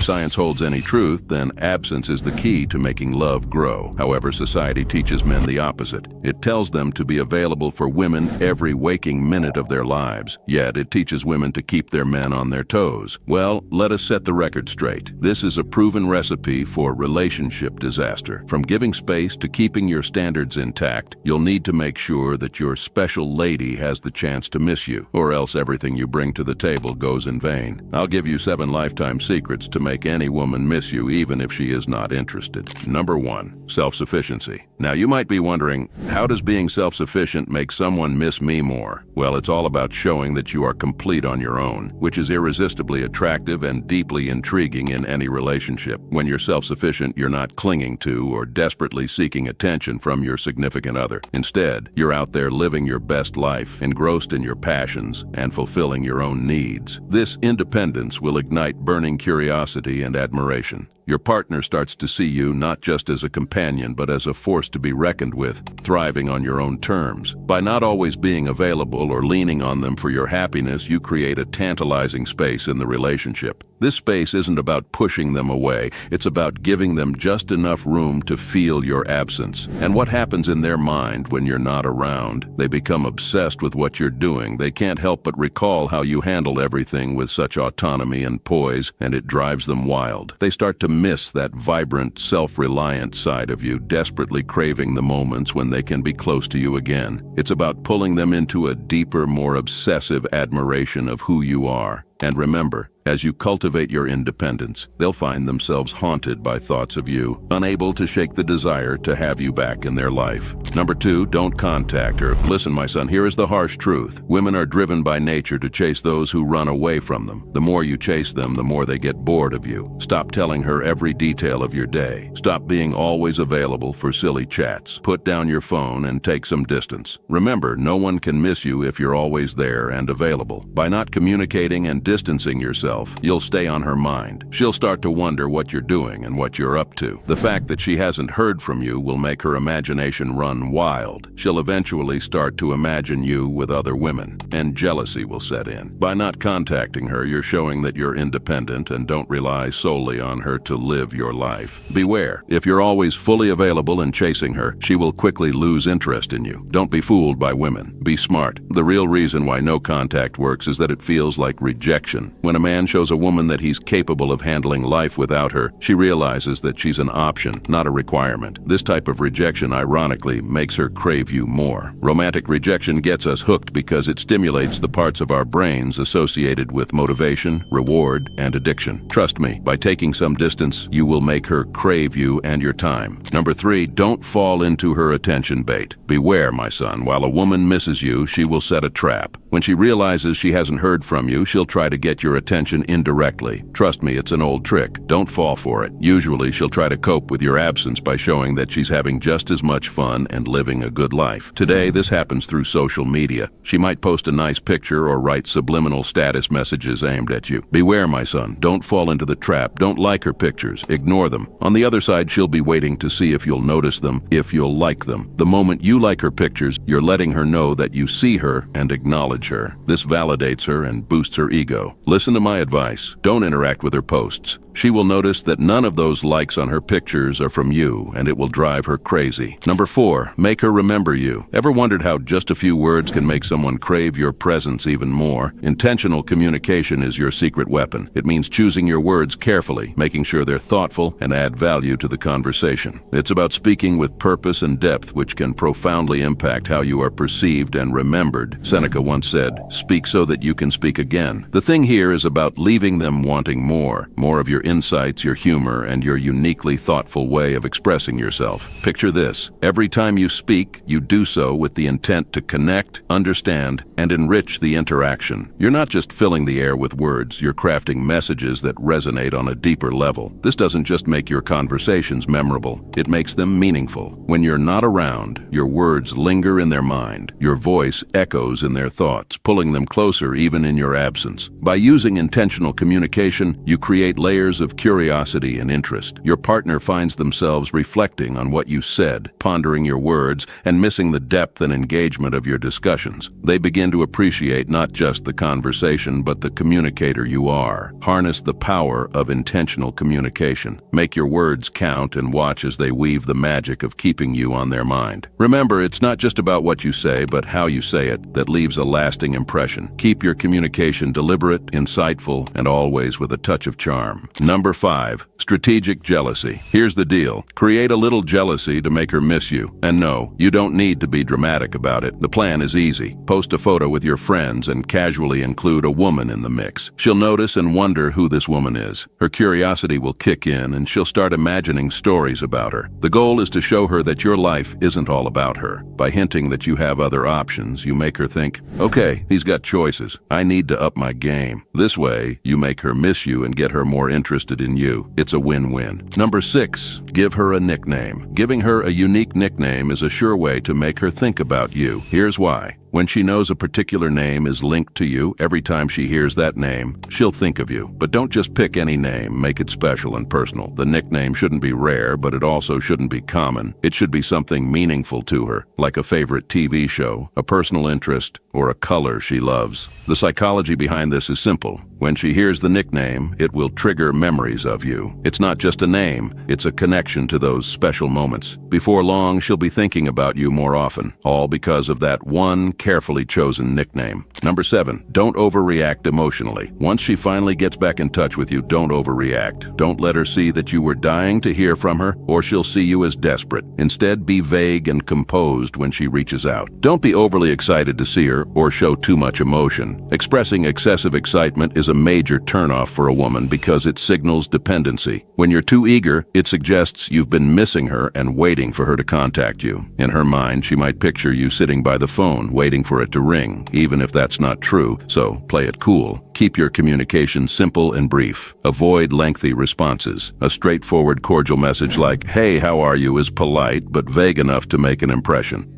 science holds any truth, then absence is the key to making love grow. However, society teaches men the opposite. It tells them to be available for women every waking minute of their lives. Yet, it teaches women to keep their men on their toes. Well, let us set the record straight. This is a proven recipe for relationship disaster. From giving space to keeping your standards intact, you'll need to make sure that your special lady has the chance to miss you, or else everything you bring to the table goes in vain. I'll give you 7 lifetime secrets to make any woman miss you even if she is not interested. Number 1, self-sufficiency. Now you might be wondering, how does being self-sufficient make someone miss me more? Well, it's all about showing that you are complete on your own, which is irresistibly attractive and deeply intriguing in any relationship. When you're self-sufficient, you're not clinging to or desperately seeking attention from your significant other. Instead, you're out there living your best life, engrossed in your passions, and fulfilling your own needs. This independence will ignite burning curiosity and admiration. Your partner starts to see you not just as a companion, but as a force to be reckoned with, thriving on your own terms. By not always being available or leaning on them for your happiness, you create a tantalizing space in the relationship. This space isn't about pushing them away. It's about giving them just enough room to feel your absence. And what happens in their mind when you're not around? They become obsessed with what you're doing. They can't help but recall how you handle everything with such autonomy and poise, and it drives them wild. They start to miss that vibrant, self-reliant side of you, desperately craving the moments when they can be close to you again. It's about pulling them into a deeper, more obsessive admiration of who you are. And remember, as you cultivate your independence, they'll find themselves haunted by thoughts of you, unable to shake the desire to have you back in their life. Number 2, don't contact her. Listen, my son, here is the harsh truth. Women are driven by nature to chase those who run away from them. The more you chase them, the more they get bored of you. Stop telling her every detail of your day. Stop being always available for silly chats. Put down your phone and take some distance. Remember, no one can miss you if you're always there and available. By not communicating and distancing yourself, you'll stay on her mind. She'll start to wonder what you're doing and what you're up to. The fact that she hasn't heard from you will make her imagination run wild. She'll eventually start to imagine you with other women, and jealousy will set in. By not contacting her, you're showing that you're independent and don't rely solely on her to live your life. Beware, if you're always fully available and chasing her, she will quickly lose interest in you. Don't be fooled by women. Be smart. The real reason why no contact works is that it feels like rejection. When a man shows a woman that he's capable of handling life without her, she realizes that she's an option, not a requirement. This type of rejection, ironically, makes her crave you more. Romantic rejection gets us hooked because it stimulates the parts of our brains associated with motivation, reward, and addiction. Trust me, by taking some distance, you will make her crave you and your time. Number 3, don't fall into her attention bait. Beware, my son, while a woman misses you, she will set a trap. When she realizes she hasn't heard from you, she'll try to get your attention indirectly. Trust me, it's an old trick. Don't fall for it. Usually, she'll try to cope with your absence by showing that she's having just as much fun and living a good life. Today, this happens through social media. She might post a nice picture or write subliminal status messages aimed at you. Beware, my son. Don't fall into the trap. Don't like her pictures. Ignore them. On the other side, she'll be waiting to see if you'll notice them, if you'll like them. The moment you like her pictures, you're letting her know that you see her and acknowledge her. This validates her and boosts her ego. Listen to my advice. Don't interact with her posts. She will notice that none of those likes on her pictures are from you, and it will drive her crazy. Number 4, make her remember you. Ever wondered how just a few words can make someone crave your presence even more? Intentional communication is your secret weapon. It means choosing your words carefully, making sure they're thoughtful and add value to the conversation. It's about speaking with purpose and depth, which can profoundly impact how you are perceived and remembered. Seneca once said, "Speak so that you can speak again." The thing here is about leaving them wanting more of your insights, your humor, and your uniquely thoughtful way of expressing yourself. Picture this. Every time you speak, you do so with the intent to connect, understand, and enrich the interaction. You're not just filling the air with words, you're crafting messages that resonate on a deeper level. This doesn't just make your conversations memorable, it makes them meaningful. When you're not around, your words linger in their mind. Your voice echoes in their thoughts, pulling them closer even in your absence. By using intentional communication, you create layers tears of curiosity and interest. Your partner finds themselves reflecting on what you said, pondering your words, and missing the depth and engagement of your discussions. They begin to appreciate not just the conversation, but the communicator you are. Harness the power of intentional communication. Make your words count and watch as they weave the magic of keeping you on their mind. Remember, it's not just about what you say, but how you say it that leaves a lasting impression. Keep your communication deliberate, insightful, and always with a touch of charm. Number 5, strategic jealousy. Here's the deal. Create a little jealousy to make her miss you. And no, you don't need to be dramatic about it. The plan is easy. Post a photo with your friends and casually include a woman in the mix. She'll notice and wonder who this woman is. Her curiosity will kick in and she'll start imagining stories about her. The goal is to show her that your life isn't all about her. By hinting that you have other options, you make her think, okay, he's got choices. I need to up my game. This way, you make her miss you and get her more interested in you. It's a win-win. Number 6, give her a nickname. Giving her a unique nickname is a sure way to make her think about you. Here's why. When she knows a particular name is linked to you, every time she hears that name, she'll think of you. But don't just pick any name, make it special and personal. The nickname shouldn't be rare, but it also shouldn't be common. It should be something meaningful to her, like a favorite TV show, a personal interest, or a color she loves. The psychology behind this is simple. When she hears the nickname, it will trigger memories of you. It's not just a name, it's a connection to those special moments. Before long, she'll be thinking about you more often, all because of that one carefully chosen nickname. Number 7, don't overreact emotionally. Once she finally gets back in touch with you, don't overreact. Don't let her see that you were dying to hear from her, or she'll see you as desperate. Instead, be vague and composed when she reaches out. Don't be overly excited to see her or show too much emotion. Expressing excessive excitement is a major turnoff for a woman because it signals dependency. When you're too eager, it suggests you've been missing her and waiting for her to contact you. In her mind, she might picture you sitting by the phone, waiting for it to ring, even if that's not true, so play it cool. Keep your communication simple and brief. Avoid lengthy responses. A straightforward, cordial message like, "Hey, how are you?" is polite, but vague enough to make an impression.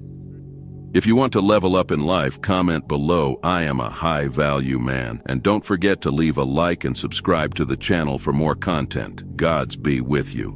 If you want to level up in life, comment below, "I am a high-value man." And don't forget to leave a like and subscribe to the channel for more content. Gods be with you.